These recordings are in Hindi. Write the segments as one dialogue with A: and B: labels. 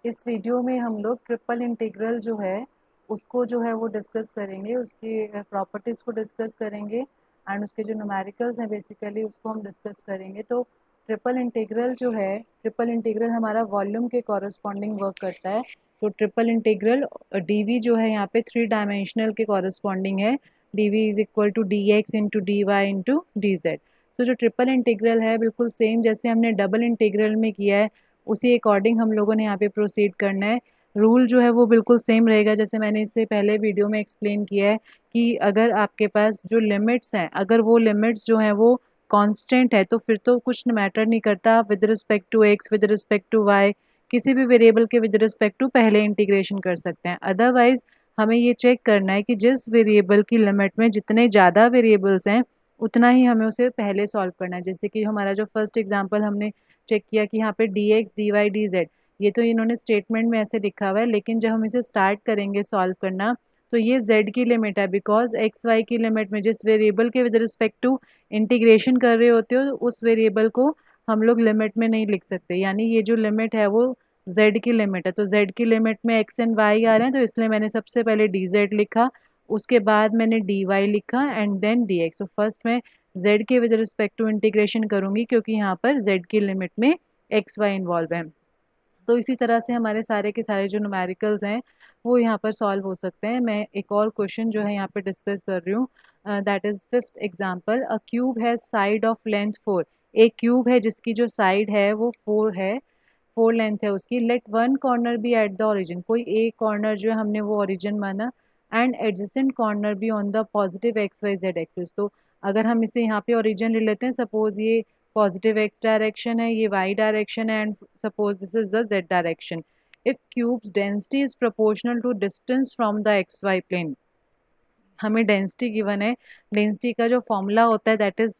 A: इस वीडियो में हम लोग ट्रिपल इंटीग्रल जो है उसको जो है वो डिस्कस करेंगे, उसकी प्रॉपर्टीज़ को डिस्कस करेंगे एंड उसके जो न्यूमेरिकल्स हैं बेसिकली उसको हम डिस्कस करेंगे। तो ट्रिपल इंटीग्रल जो है, ट्रिपल इंटीग्रल हमारा वॉल्यूम के कॉरस्पॉन्डिंग वर्क करता है। तो ट्रिपल इंटीग्रल डी जो है यहाँ पे 3 डायमेंशनल के कॉरस्पॉन्डिंग है। D v is equal to d x into d y into d z. तो जो ट्रिपल इंटीग्रल है बिल्कुल सेम जैसे हमने डबल इंटीग्रल में किया है उसी अकॉर्डिंग हम लोगों ने यहाँ पे प्रोसीड करना है। रूल जो है वो बिल्कुल सेम रहेगा जैसे मैंने इससे पहले वीडियो में एक्सप्लेन किया है कि अगर आपके पास जो लिमिट्स हैं, अगर वो लिमिट्स जो हैं वो कांस्टेंट है तो फिर तो कुछ मैटर नहीं करता, with respect to x, with respect to y, किसी भी वेरिएबल के विद रिस्पेक्ट टू पहले इंटीग्रेशन कर सकते हैं। अदरवाइज हमें ये चेक करना है कि जिस वेरिएबल की लिमिट में जितने ज़्यादा वेरिएबल्स हैं उतना ही हमें उसे पहले सॉल्व करना है। जैसे कि हमारा जो फर्स्ट एग्जाम्पल हमने चेक किया कि यहाँ पे d x d y d z, ये तो इन्होंने स्टेटमेंट में ऐसे लिखा हुआ है, लेकिन जब हम इसे स्टार्ट करेंगे सॉल्व करना तो ये z की लिमिट है, बिकॉज एक्स वाई की लिमिट में जिस वेरिएबल के विद रिस्पेक्ट टू इंटीग्रेशन कर रहे होते हो उस वेरिएबल को हम लोग लिमिट में नहीं लिख सकते, यानी ये जो लिमिट है वो z की लिमिट है। तो z की लिमिट में x एंड y आ रहे हैं तो इसलिए मैंने सबसे पहले dz लिखा, उसके बाद मैंने dy लिखा एंड देन dx। तो फर्स्ट मैं z के विद रिस्पेक्ट टू इंटीग्रेशन करूंगी क्योंकि यहाँ पर z की लिमिट में एक्स वाई इन्वॉल्व है। तो इसी तरह से हमारे सारे के सारे जो न्यूमेरिकल्स हैं वो यहाँ पर सॉल्व हो सकते हैं। मैं एक और क्वेश्चन जो है यहाँ पे डिस्कस कर रही हूँ, that is fifth example. A cube has side of length 4। एक क्यूब है जिसकी जो साइड है वो 4 है, 4 लेंथ है उसकी। Let one corner be at the origin, कोई एक कॉर्नर जो है हमने वो ओरिजिन माना, and adjacent corner be on the positive x y z axis. तो अगर हम इसे यहाँ पे ओरिजिन ले लेते हैं, सपोज ये पॉजिटिव एक्स डायरेक्शन है, ये वाई डायरेक्शन है, and suppose this is the z direction. If cubes density is proportional to distance from the x y plane, हमें डेंसिटी गिवन है। डेंसिटी का जो फॉर्मूला होता है that is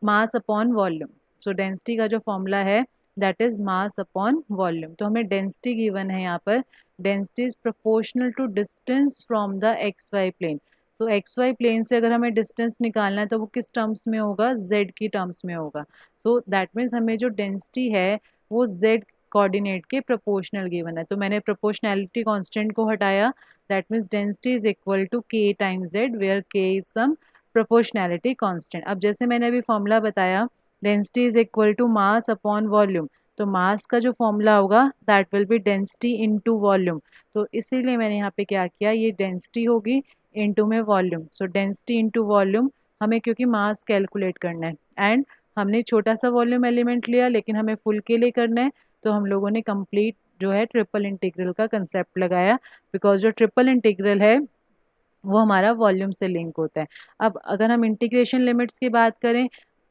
A: mass upon volume. So density का जो फॉर्मूला है that is mass upon volume. तो हमें डेंसिटी गिवन है यहाँ पर, density is proportional to distance from the x y plane. तो एक्स वाई प्लेन से अगर हमें डिस्टेंस निकालना है तो वो किस टर्म्स में होगा, z की टर्म्स में होगा। सो दैट मीन्स हमें जो डेंसिटी है वो z कोऑर्डिनेट के प्रोपोर्शनल गिवन है। तो मैंने प्रोपोर्शनैलिटी कांस्टेंट को हटाया, that means density is equal to k times z, where k is some proportionality constant. अब जैसे मैंने अभी फॉर्मूला बताया, density is equal to mass upon volume, तो मास का जो फॉर्मूला होगा that will be density into volume. तो इसीलिए मैंने यहाँ पे क्या किया, ये डेंसिटी होगी इनटू में volume. So density into volume, हमें क्योंकि मास कैलकुलेट करना है एंड हमने छोटा सा वॉल्यूम एलिमेंट लिया लेकिन हमें फुल के लिए करना है, तो हम लोगों ने कंप्लीट जो है ट्रिपल इंटीग्रल का कंसेप्ट लगाया, बिकॉज जो ट्रिपल इंटीग्रल है वो हमारा वॉल्यूम से लिंक होता है। अब अगर हम इंटीग्रेशन लिमिट्स की बात करें,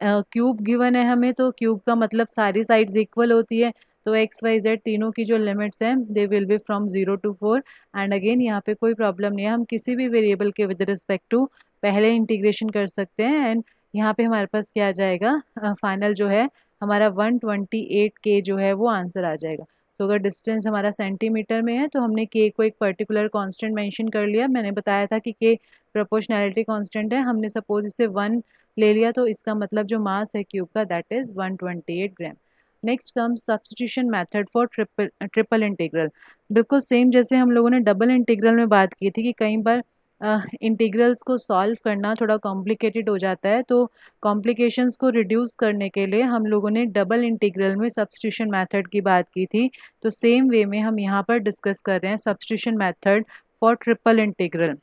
A: क्यूब गिवन है हमें, तो क्यूब का मतलब सारी साइड्स इक्वल होती है। तो एक्स वाई जेड तीनों की जो लिमिट्स हैं दे will B from 0 to 4। And again यहाँ पे कोई प्रॉब्लम नहीं है, हम किसी भी वेरिएबल के विद रिस्पेक्ट टू पहले इंटीग्रेशन कर सकते हैं। एंड यहाँ पे हमारे पास क्या आ जाएगा, फाइनल जो है हमारा 128K जो है वो आंसर आ जाएगा। तो अगर डिस्टेंस हमारा सेंटीमीटर में है तो हमने के को एक पर्टिकुलर कांस्टेंट मेंशन कर लिया। मैंने बताया था कि के प्रोपोर्शनैलिटी कांस्टेंट है, हमने सपोज इसे 1 ले लिया तो इसका मतलब जो मास है क्यूब का that is 128 gram. Next comes substitution method for triple integral. बिल्कुल सेम जैसे हम लोगों ने डबल इंटीग्रल में बात की थी कि कई बार इंटीग्रल्स को सॉल्व करना थोड़ा कॉम्प्लिकेटेड हो जाता है, तो कॉम्प्लिकेशंस को रिड्यूस करने के लिए हम लोगों ने डबल इंटीग्रल में सब्स्टिट्यूशन मेथड की बात की थी। तो सेम वे में हम यहाँ पर डिस्कस कर रहे हैं substitution method for triple integral.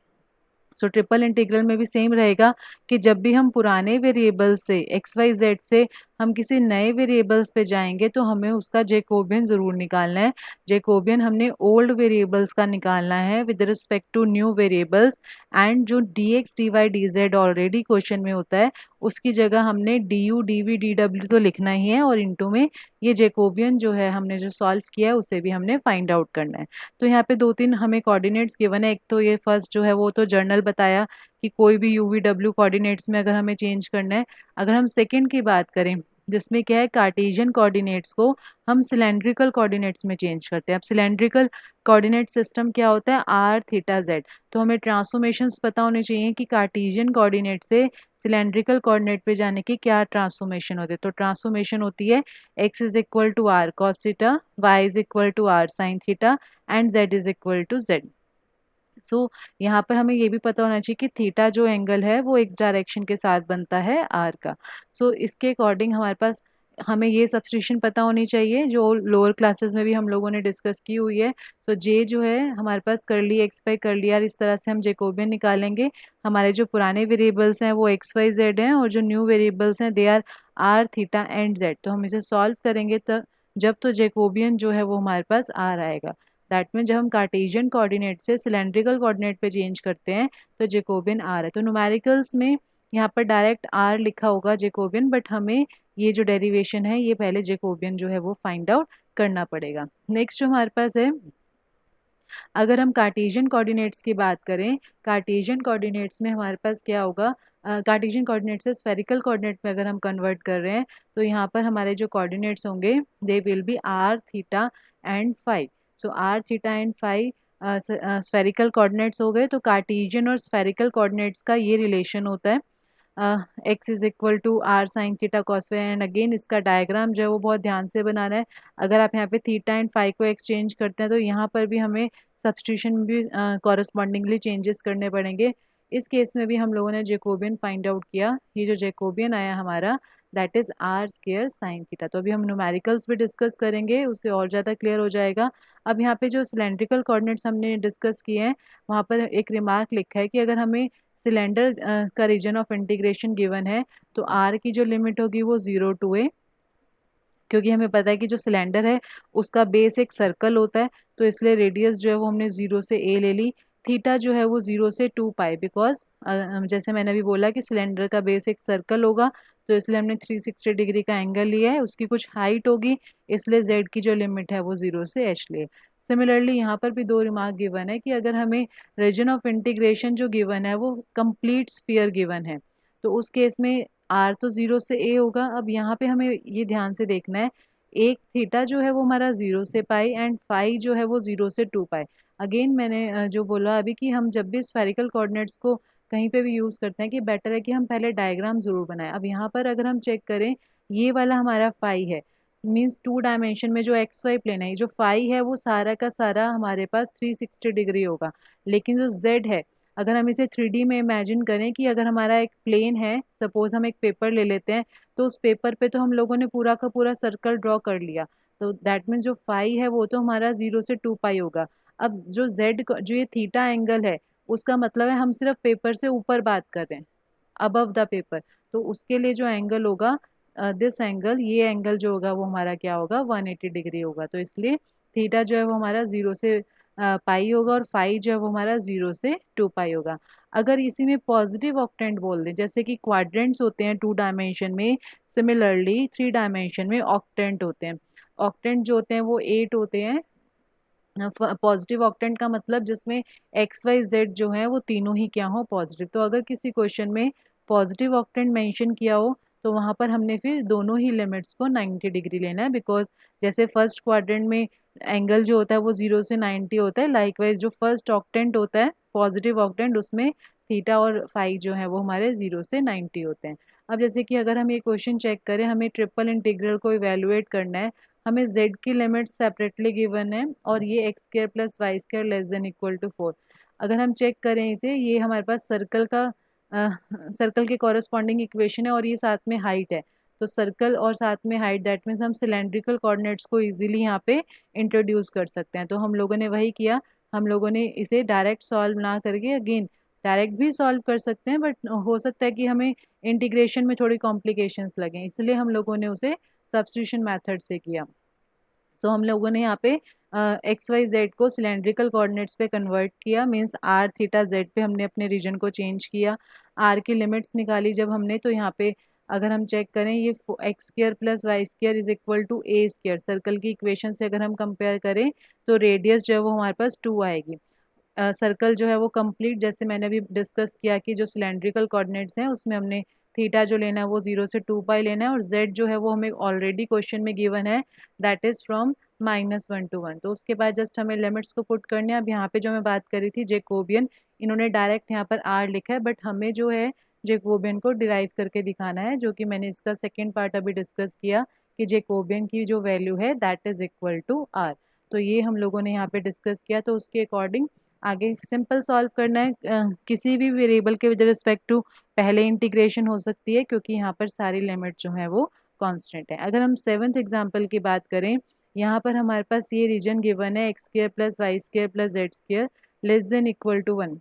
A: So triple integral में भी सेम रहेगा कि जब भी हम पुराने वेरिएबल से एक्स वाई जेड से हम किसी नए वेरिएबल्स पे जाएंगे तो हमें उसका जैकोबियन ज़रूर निकालना है। जैकोबियन हमने ओल्ड वेरिएबल्स का निकालना है with respect to new variables, and जो d x d y d z already question में होता है उसकी जगह हमने d u d v d डब्ल्यू तो लिखना ही है, और इनटू में ये जैकोबियन जो है हमने जो सॉल्व किया है उसे भी हमने फाइंड आउट करना है। तो यहाँ पे 2-3 हमें कोऑर्डिनेट्स गिवन है। एक तो ये फर्स्ट जो है वो तो जर्नल बताया कि कोई भी यू वी डब्ल्यू कोऑर्डिनेट्स में अगर हमें चेंज करना है। अगर हम सेकेंड की बात करें जिसमें क्या है, कार्टेशियन कोऑर्डिनेट्स को हम सिलेंड्रिकल कोऑर्डिनेट्स में चेंज करते हैं। अब सिलेंड्रिकल कोऑर्डिनेट सिस्टम क्या होता है, आर थीटा जेड। तो हमें ट्रांसफॉर्मेशंस पता होने चाहिए कि कार्टेशियन कोऑर्डिनेट से सिलेंड्रिकल कोऑर्डिनेट पे जाने की क्या ट्रांसफॉर्मेशन होती है। तो ट्रांसफॉर्मेशन होती है x is equal to r cos theta, y is equal to r sine theta and z is equal to z. So यहाँ पर हमें ये भी पता होना चाहिए कि थीटा जो एंगल है वो एक्स डायरेक्शन के साथ बनता है आर का। सो इसके अकॉर्डिंग हमारे पास हमें ये सब्स्टिट्यूशन पता होनी चाहिए जो लोअर क्लासेस में भी हम लोगों ने डिस्कस की हुई है। तो जे जो है हमारे पास करली एक्स बाई करली आर, इस तरह से हम जेकोबियन निकालेंगे। हमारे जो पुराने वेरिएबल्स हैं वो एक्स वाई जेड हैं और जो न्यू वेरिएबल्स हैं they are theta and z. तो हम इसे सॉल्व करेंगे जब तो जेकोबियन जो है वो हमारे पास आर आएगा। दैट मीन जब हम कार्टेशियन कोऑर्डिनेट से सिलेंड्रिकल कोऑर्डिनेट पे चेंज करते हैं तो जेकोबियन आर है। तो न्यूमेरिकल्स में यहाँ पर डायरेक्ट आर लिखा होगा जेकोबियन, बट हमें ये जो डेरिवेशन है ये पहले जेकोबियन जो है वो फाइंड आउट करना पड़ेगा। नेक्स्ट जो हमारे पास है, अगर हम कार्टेशियन कोऑर्डिनेट्स की बात करें, कार्टेशियन कोऑर्डिनेट्स में हमारे पास क्या होगा, कार्टेशियन कोऑर्डिनेट से स्फेरिकल कोऑर्डिनेट में अगर हम कन्वर्ट कर रहे हैं तो यहाँ पर हमारे जो कोऑर्डिनेट्स होंगे they will be r theta and phi. So r theta and phi spherical coordinates हो गए। तो कार्टेशियन और स्फेरिकल कोऑर्डिनेट्स का ये रिलेशन होता है x is equal to r sine theta cos phi. And again इसका डायग्राम जो है वो बहुत ध्यान से बनाना है। अगर आप यहाँ पे थीटा एंड फाई को एक्सचेंज करते हैं तो यहाँ पर भी हमें सब्स्टिट्यूशन में भी कॉरस्पॉन्डिंगली चेंजेस करने पड़ेंगे। इस केस में भी हम लोगों ने जेकोबियन फाइंड आउट किया। ये जो जेकोबियन आया हमारा that is r square sine theta. तो अभी हम न्यूमेरिकल्स भी डिस्कस करेंगे, उससे और ज़्यादा क्लियर हो जाएगा। अब यहाँ पे जो सिलेंड्रिकल कोऑर्डिनेट्स हमने डिस्कस किए हैं वहाँ पर एक रिमार्क लिखा है कि अगर हमें सिलेंडर का रीजन ऑफ इंटीग्रेशन गिवन है तो आर की जो लिमिट होगी वो 0 टू a, क्योंकि हमें पता है कि जो सिलेंडर है उसका बेस एक सर्कल होता है, तो इसलिए रेडियस जो है वो हमने 0 से a ले ली। थीटा जो है वो 0 से 2 पाई, बिकॉज जैसे मैंने अभी बोला कि सिलेंडर का बेस एक सर्कल होगा तो इसलिए हमने 360 डिग्री का एंगल लिया है। उसकी कुछ हाइट होगी इसलिए z की जो लिमिट है वो 0 से h लिए। सिमिलरली यहाँ पर भी दो रिमार्क गिवन है कि अगर हमें रीजन ऑफ इंटीग्रेशन जो गिवन है वो कंप्लीट स्फीयर गिवन है तो उस केस में आर तो 0 से a होगा। अब यहाँ पे हमें ये ध्यान से देखना है, एक थीटा जो है वो हमारा 0 से पाई एंड फाई जो है वो 0 से 2 पाई। अगेन मैंने जो बोला अभी कि हम जब भी स्फेरिकल कोऑर्डिनेट्स को कहीं पे भी यूज़ करते हैं कि बेटर है कि हम पहले डायग्राम ज़रूर बनाएं। अब यहाँ पर अगर हम चेक करें ये वाला हमारा फाई है, मीन्स 2 डायमेंशन में जो एक्स वाई प्लेन है, जो फाई है वो सारा का सारा हमारे पास 360 डिग्री होगा। लेकिन जो जेड है, अगर हम इसे 3D में इमेजिन करें कि अगर हमारा एक प्लेन है, सपोज हम एक पेपर ले लेते हैं तो उस पेपर पे तो हम लोगों ने पूरा का पूरा सर्कल ड्रॉ कर लिया, तो दैट मीन्स जो फाई है वो तो हमारा 0 से 2 पाई होगा। अब जो जेड जो ये थीटा एंगल है उसका मतलब है हम सिर्फ पेपर से ऊपर बात कर रहे हैं, अबव द पेपर, तो उसके लिए जो एंगल होगा दिस एंगल, ये एंगल जो होगा वो हमारा क्या होगा 180 डिग्री होगा। तो इसलिए थीटा जो है वो हमारा 0 से पाई होगा और फाई जो है वो हमारा 0 से 2 पाई होगा। अगर इसी में पॉजिटिव ऑक्टेंट बोल दें, जैसे कि क्वाड्रेंट्स होते हैं 2 डायमेंशन में, सिमिलरली 3 डायमेंशन में ऑक्टेंट होते हैं। ऑक्टेंट जो होते हैं वो 8 होते हैं। पॉजिटिव ऑक्टेंट का मतलब जिसमें एक्स वाई जेड जो है वो तीनों ही क्या हो, पॉजिटिव। तो अगर किसी क्वेश्चन में पॉजिटिव ऑक्टेंट मेंशन किया हो तो वहाँ पर हमने फिर दोनों ही लिमिट्स को 90 डिग्री लेना है, बिकॉज जैसे फर्स्ट क्वाड्रेंट में एंगल जो होता है वो 0 से 90 होता है, लाइकवाइज जो फर्स्ट ऑक्टेंट होता है पॉजिटिव ऑक्टेंट उसमें थीटा और फाई जो है वो हमारे 0 से 90 होते हैं। अब जैसे कि अगर हम ये क्वेश्चन चेक करें, हमें ट्रिपल इंटीग्रल को इवेलुएट करना है, हमें z की लिमिट सेपरेटली गिवन है और ये x square plus y square less than equal to 4। अगर हम चेक करें इसे, ये हमारे पास सर्कल का सर्कल के कॉरस्पॉन्डिंग इक्वेशन है और ये साथ में हाइट है, तो सर्कल और साथ में हाइट दैट मीन्स हम सिलेंड्रिकल कोऑर्डिनेट्स को इजीली यहाँ पे इंट्रोड्यूस कर सकते हैं। तो हम लोगों ने वही किया, हम लोगों ने इसे डायरेक्ट सॉल्व ना करके, अगेन डायरेक्ट भी सॉल्व कर सकते हैं बट हो सकता है कि हमें इंटीग्रेशन में थोड़ी कॉम्प्लिकेशंस लगें, इसलिए हम लोगों ने उसे सब्स्टिट्यूशन मेथड से किया। सो हम लोगों ने यहाँ पे एक्स वाई जेड को सिलेंड्रिकल कोऑर्डिनेट्स पे कन्वर्ट किया, मींस आर थीटा जेड पे हमने अपने रीजन को चेंज किया, आर की लिमिट्स निकाली जब हमने, तो यहाँ पे अगर हम चेक करें ये x square plus y square is equal to a square, circle की इक्वेशन से अगर हम कंपेयर करें तो रेडियस जो है वो हमारे पास 2 आएगी। सर्कल जो है वो कंप्लीट, जैसे मैंने अभी डिस्कस किया कि जो सिलेंड्रिकल कोऑर्डिनेट्स हैं उसमें हमने थीटा जो लेना है वो 0 से 2 पाई लेना है, और z जो है वो हमें ऑलरेडी क्वेश्चन में गिवन है, दैट इज़ फ्रॉम -1 to 1। तो उसके बाद जस्ट हमें लिमिट्स को पुट करने हैं। अब यहाँ पे जो मैं बात करी थी जेकोबियन, इन्होंने डायरेक्ट यहाँ पर r लिखा है, बट हमें जो है जेकोबियन को डिराइव करके दिखाना है, जो कि मैंने इसका सेकेंड पार्ट अभी डिस्कस किया कि जेकोबियन की जो वैल्यू है that is equal to r। तो ये हम लोगों ने यहाँ पे डिस्कस किया। तो उसके अकॉर्डिंग आगे सिंपल सॉल्व करना है। किसी भी वेरिएबल के विद रिस्पेक्ट टू पहले इंटीग्रेशन हो सकती है, क्योंकि यहाँ पर सारी लिमिट जो है वो कांस्टेंट है। अगर हम 7th एग्जांपल की बात करें, यहाँ पर हमारे पास ये रीजन गिवन है x² + y² + z² less than equal to 1।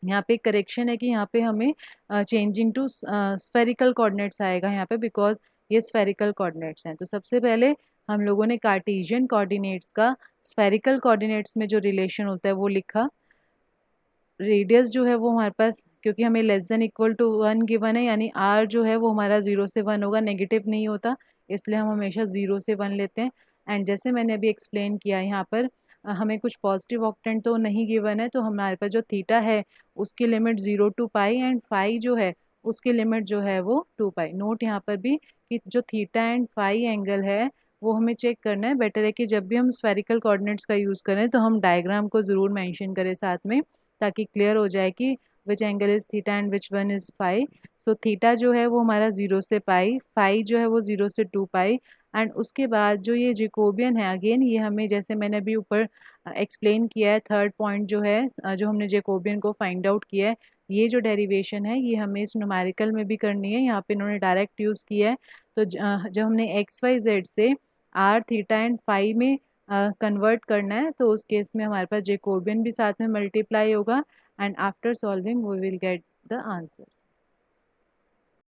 A: यहाँ पे करेक्शन है कि यहाँ पे हमें चेंजिंग टू स्फेरिकल कोऑर्डिनेट्स आएगा यहाँ पे, बिकॉज ये स्फेरिकल कोऑर्डिनेट्स हैं। तो सबसे पहले हम लोगों ने कार्टेशियन कोऑर्डिनेट्स का स्फेरिकल कोऑर्डिनेट्स में जो रिलेशन होता है वो लिखा। रेडियस जो है वो हमारे पास, क्योंकि हमें लेस देन इक्वल टू 1 गिवन है, यानी r जो है वो हमारा 0 से 1 होगा, नेगेटिव नहीं होता, इसलिए हम हमेशा 0 से 1 लेते हैं। एंड जैसे मैंने अभी एक्सप्लेन किया यहाँ पर हमें कुछ पॉजिटिव ऑक्टेंट तो नहीं गिवन है, तो हमारे पास जो थीटा है उसकी limit 0 to pi, and phi जो है उसकी लिमिट जो है वो 2 पाई। नोट यहाँ पर भी कि जो थीटा एंड फाई एंगल है वो हमें चेक करना है। बेटर है कि जब भी हम स्फेरिकल कोऑर्डिनेट्स का यूज़ करें तो हम डायग्राम को ज़रूर मेंशन करें साथ में, ताकि क्लियर हो जाए कि which angle is theta and which one is phi. So theta जो है वो हमारा 0 से पाई, फाई जो है वो 0 से 2 पाई। एंड उसके बाद जो ये जेकोबियन है, अगेन ये हमें जैसे मैंने अभी ऊपर एक्सप्लेन किया है, थर्ड पॉइंट जो है जो हमने जेकोबियन को फाइंड आउट किया है, ये जो डेरिवेशन है ये हमें इस न्यूमेरिकल में भी करनी है। यहाँ पे इन्होंने डायरेक्ट यूज़ किया है। तो जब हमने XYZ से r थीटा एंड फाई में कन्वर्ट करना है, तो उस केस में हमारे पास जेकोबियन भी साथ में मल्टीप्लाई होगा, and after solving we will get the answer.